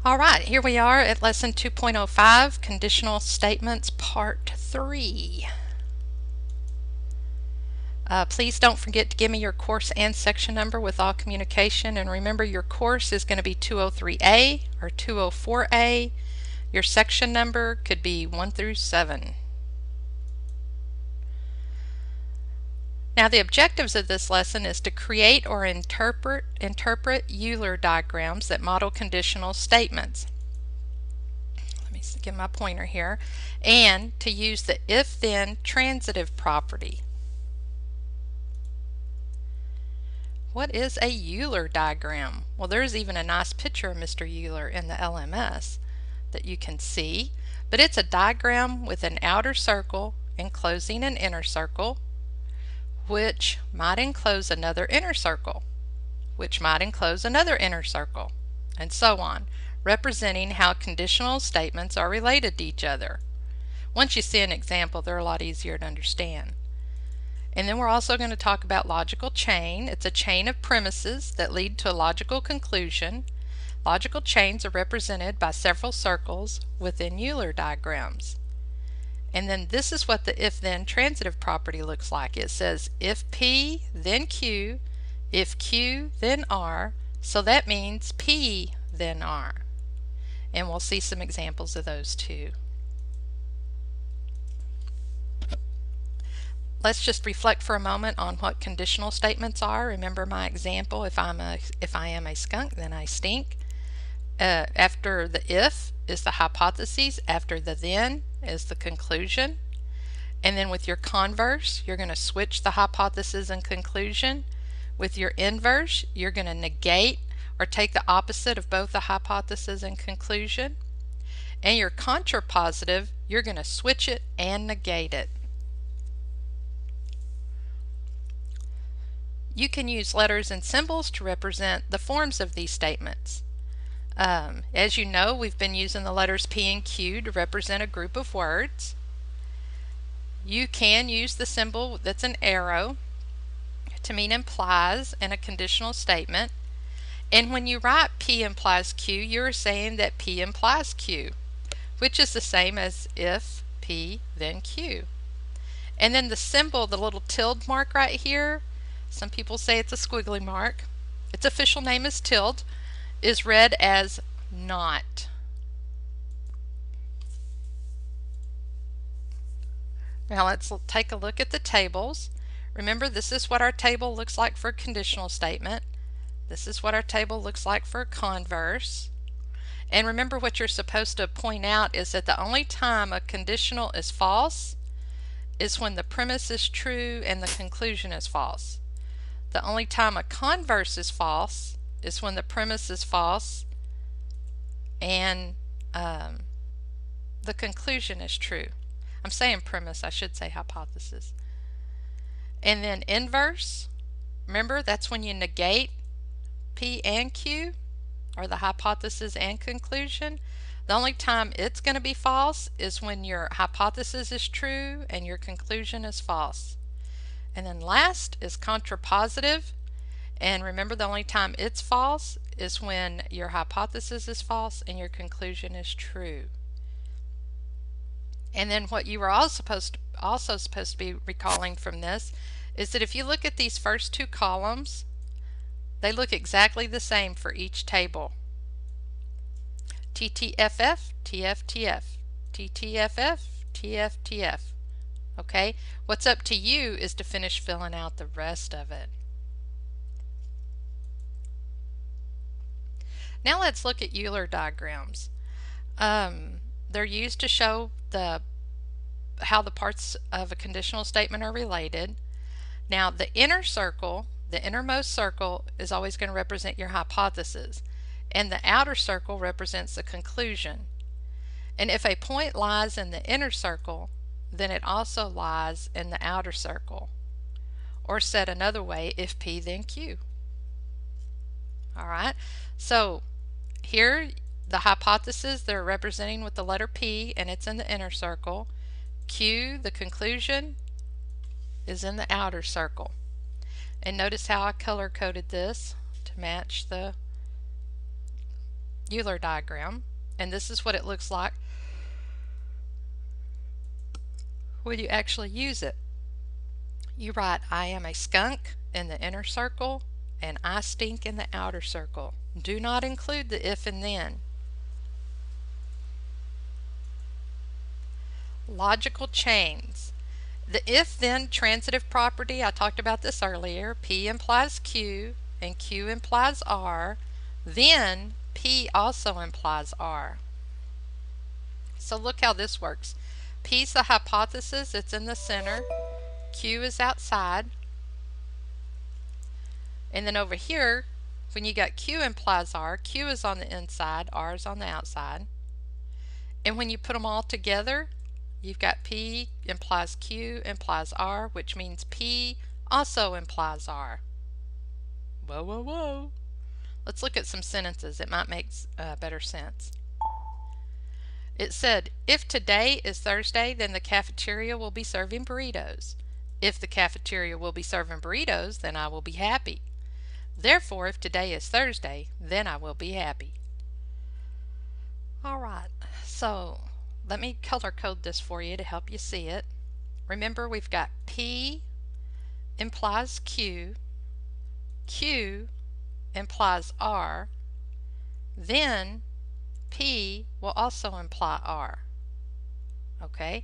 All right, here we are at lesson 2.05, Conditional Statements, Part 3. Please don't forget to give me your course and section number with all communication, and remember your course is going to be 203A or 204A. Your section number could be 1 through 7. Now the objectives of this lesson is to create or interpret Euler diagrams that model conditional statements. Let me get my pointer here. And to use the if-then transitive property. What is a Euler diagram? Well, there's even a nice picture of Mr. Euler in the LMS that you can see, but it's a diagram with an outer circle enclosing an inner circle, which might enclose another inner circle, which might enclose another inner circle, and so on, representing how conditional statements are related to each other. Once you see an example, they're a lot easier to understand. And then we're also going to talk about logical chain. It's a chain of premises that lead to a logical conclusion. Logical chains are represented by several circles within Euler diagrams. And then this is what the if-then transitive property looks like. It says if P, then Q, if Q, then R, so that means P, then R. And we'll see some examples of those too. Let's just reflect for a moment on what conditional statements are. Remember my example, if I am a skunk, then I stink. After the if is the hypothesis, after the then is the conclusion. And then with your converse, you're going to switch the hypothesis and conclusion. With your inverse, you're going to negate or take the opposite of both the hypothesis and conclusion. And your contrapositive, you're going to switch it and negate it. You can use letters and symbols to represent the forms of these statements. As you know, we've been using the letters P and Q to represent a group of words. You can use the symbol that's an arrow to mean implies in a conditional statement. And when you write P implies Q, you're saying that P implies Q, which is the same as if P, then Q. And then the symbol, the little tilde mark right here, some people say it's a squiggly mark. Its official name is tilde, is read as not. Now let's take a look at the tables. Remember, this is what our table looks like for a conditional statement. This is what our table looks like for a converse. And remember, what you're supposed to point out is that the only time a conditional is false is when the premise is true and the conclusion is false. The only time a converse is false is when the premise is false and the conclusion is true. I'm saying premise, I should say hypothesis. And then inverse, remember, that's when you negate P and Q, or the hypothesis and conclusion. The only time it's going to be false is when your hypothesis is true and your conclusion is false. And then last is contrapositive, and remember, the only time it's false is when your hypothesis is false and your conclusion is true. And then what you were also supposed to be recalling from this is that if you look at these first two columns, they look exactly the same for each table. TTFF, TFTF, TTFF, TFTF. Okay, what's up to you is to finish filling out the rest of it. Now let's look at Euler diagrams. They're used to show how the parts of a conditional statement are related. Now the inner circle, the innermost circle, is always going to represent your hypothesis, and the outer circle represents the conclusion. And if a point lies in the inner circle, then it also lies in the outer circle. Or said another way, if P, then Q. Alright, so here the hypothesis they're representing with the letter P, and it's in the inner circle. Q, the conclusion, is in the outer circle. And notice how I color coded this to match the Euler diagram, and this is what it looks like when you actually use it. You write, I am a skunk in the inner circle and I stink in the outer circle. Do not include the if and then. Logical chains. The if-then transitive property, I talked about this earlier. P implies Q and Q implies R. Then P also implies R. So look how this works. P is the hypothesis, it's in the center. Q is outside. And then over here, when you got Q implies R, Q is on the inside, R is on the outside. And when you put them all together, you've got P implies Q implies R, which means P also implies R. Whoa, whoa, whoa. Let's look at some sentences. It might make better sense. It said, if today is Thursday, then the cafeteria will be serving burritos. If the cafeteria will be serving burritos, then I will be happy. Therefore, if today is Thursday, then I will be happy. All right, so let me color code this for you to help you see it. Remember, we've got P implies Q, Q implies R, then P will also imply R. Okay,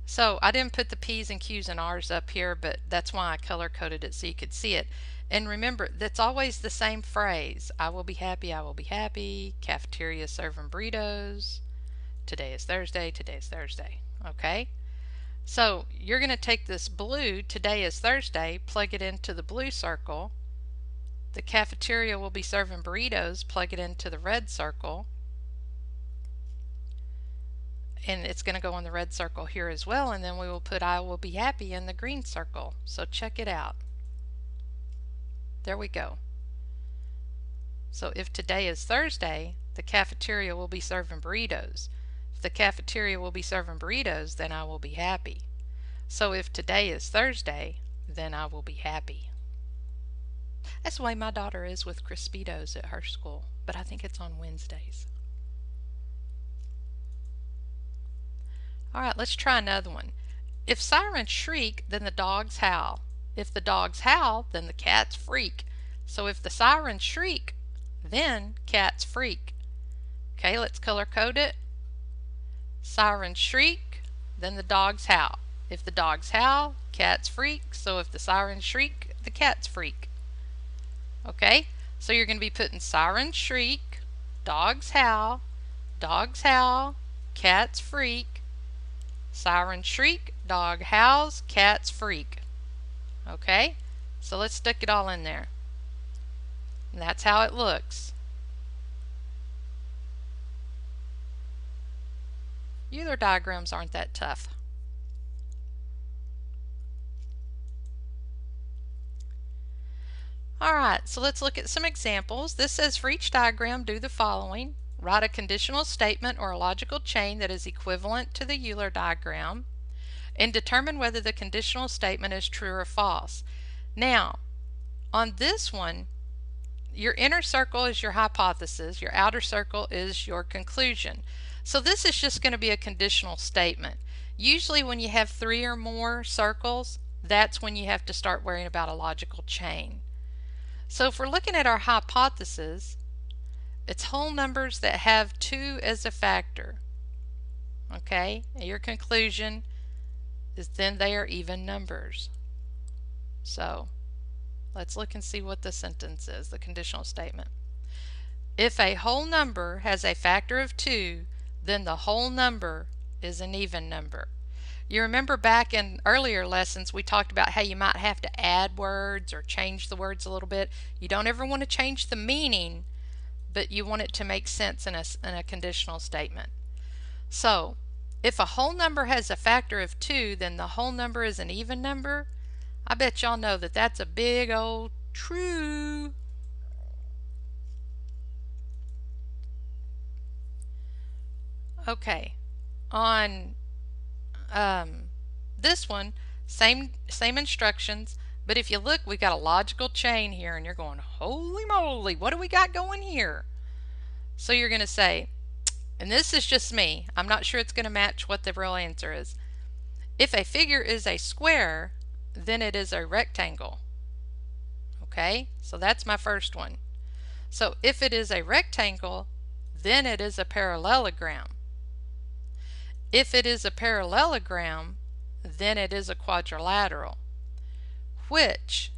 so I didn't put the P's and Q's and R's up here, but that's why I color coded it so you could see it. And remember, that's always the same phrase. I will be happy, I will be happy. Cafeteria serving burritos. Today is Thursday, today is Thursday. Okay? So you're going to take this blue, today is Thursday, plug it into the blue circle. The cafeteria will be serving burritos, plug it into the red circle. And it's going to go on the red circle here as well, and then we will put I will be happy in the green circle. So check it out. There we go. So if today is Thursday, the cafeteria will be serving burritos. If the cafeteria will be serving burritos, then I will be happy. So if today is Thursday, then I will be happy. That's the way my daughter is with Crispitos at her school, but I think it's on Wednesdays. All right, let's try another one. If sirens shriek, then the dogs howl. If the dogs howl, then the cats freak. So if the sirens shriek, then cats freak. Okay, let's color code it. Sirens shriek, then the dogs howl. If the dogs howl, cats freak. So if the sirens shriek, the cats freak. Okay, so you're going to be putting sirens shriek, dogs howl, cats freak. Siren shriek, dog howls, cats freak. Okay, so let's stick it all in there. And that's how it looks. Euler diagrams aren't that tough. Alright, so let's look at some examples. This says for each diagram, do the following. Write a conditional statement or a logical chain that is equivalent to the Euler diagram and determine whether the conditional statement is true or false. Now, on this one, your inner circle is your hypothesis, your outer circle is your conclusion. So this is just going to be a conditional statement. Usually when you have 3 or more circles, that's when you have to start worrying about a logical chain. So if we're looking at our hypothesis, it's whole numbers that have 2 as a factor. Okay, and your conclusion is then they are even numbers. So let's look and see what the sentence is, the conditional statement. If a whole number has a factor of 2, then the whole number is an even number. You remember back in earlier lessons we talked about how you might have to add words or change the words a little bit. You don't ever want to change the meaning, but you want it to make sense in a conditional statement. So if a whole number has a factor of 2, then the whole number is an even number. I bet y'all know that that's a big old true. Okay, on this one, same instructions, but if you look, we got a logical chain here, and you're going, holy moly, what do we got going here? So you're going to say, and this is just me, I'm not sure it's going to match what the real answer is. If a figure is a square, then it is a rectangle. Okay, so that's my first one. So if it is a rectangle, then it is a parallelogram. If it is a parallelogram, then it is a quadrilateral. Which,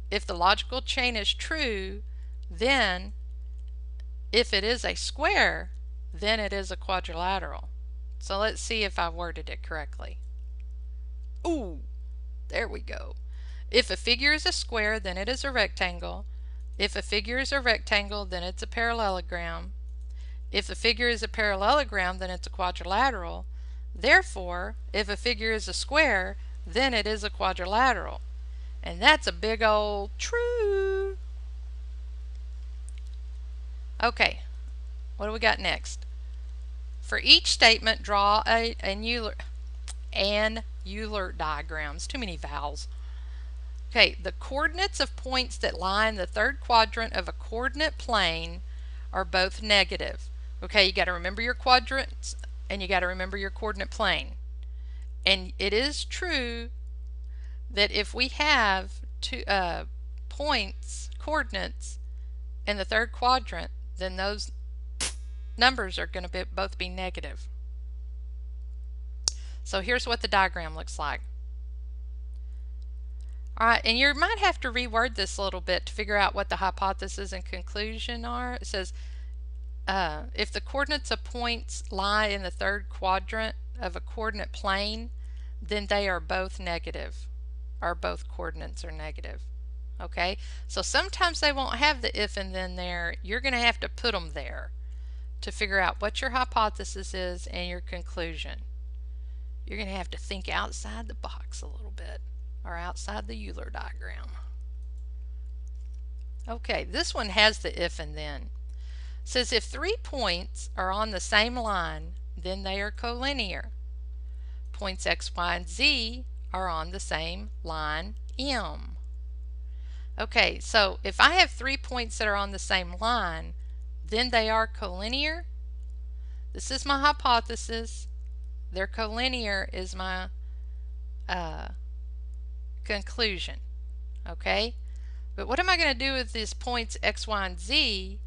if the logical chain is true, then if it is a square, then it is a quadrilateral. So let's see if I worded it correctly. Ooh, there we go. If a figure is a square, then it is a rectangle. If a figure is a rectangle, then it's a parallelogram. If a figure is a parallelogram, then it's a quadrilateral. Therefore, if a figure is a square, then it is a quadrilateral. And that's a big old true. Okay, what do we got next? For each statement, draw an Euler diagram. Too many vowels. Okay, the coordinates of points that lie in the third quadrant of a coordinate plane are both negative. Okay, you got to remember your quadrants and you got to remember your coordinate plane. And it is true that if we have two coordinates in the third quadrant, then those numbers are going to both be negative. So here's what the diagram looks like. Alright, and you might have to reword this a little bit to figure out what the hypothesis and conclusion are. It says, if the coordinates of points lie in the third quadrant of a coordinate plane, then they are both negative, or both coordinates are negative. Okay, so sometimes they won't have the if and then there. You're going to have to put them there to figure out what your hypothesis is and your conclusion. You're going to have to think outside the box a little bit, or outside the Euler diagram. Okay, this one has the if and then. It says if 3 points are on the same line, then they are collinear. Points x, y, and z are on the same line M. Okay, so if I have 3 points that are on the same line, then they are collinear. This is my hypothesis. Their collinear is my conclusion. Okay, but what am I going to do with these points x, y, and z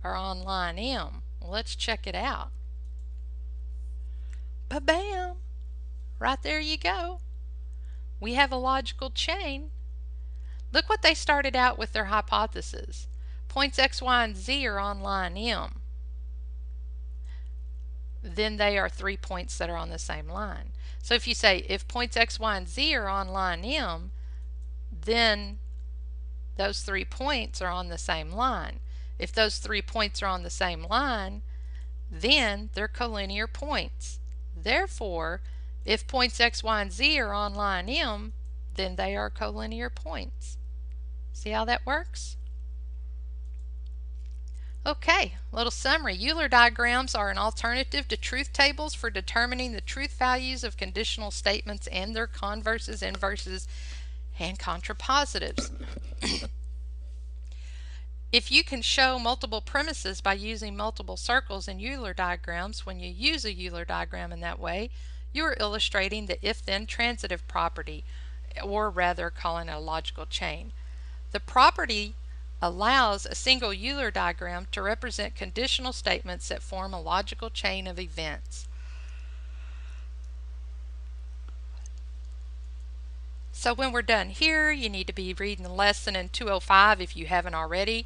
are on line M? Well, let's check it out. Ba-bam! Right there you go. We have a logical chain. Look what they started out with their hypothesis. Points x, y, and z are on line M. Then they are 3 points that are on the same line. So if you say if points x, y, and z are on line M, then those 3 points are on the same line. If those 3 points are on the same line, then they're collinear points. Therefore, if points x, y, and z are on line M, then they are collinear points. See how that works? Okay, little summary. Euler diagrams are an alternative to truth tables for determining the truth values of conditional statements and their converses, inverses, and contrapositives. If you can show multiple premises by using multiple circles in Euler diagrams, when you use a Euler diagram in that way, you are illustrating the if-then transitive property, or rather calling it a logical chain. The property allows a single Euler diagram to represent conditional statements that form a logical chain of events. So when we're done here, you need to be reading the lesson in 205 if you haven't already.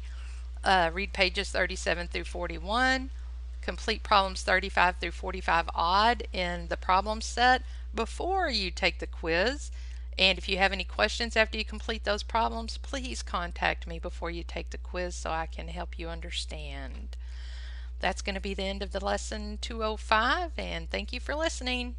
Read pages 37 through 41. Complete problems 35 through 45 odd in the problem set before you take the quiz. And if you have any questions after you complete those problems, please contact me before you take the quiz so I can help you understand. That's going to be the end of the lesson 205, and thank you for listening.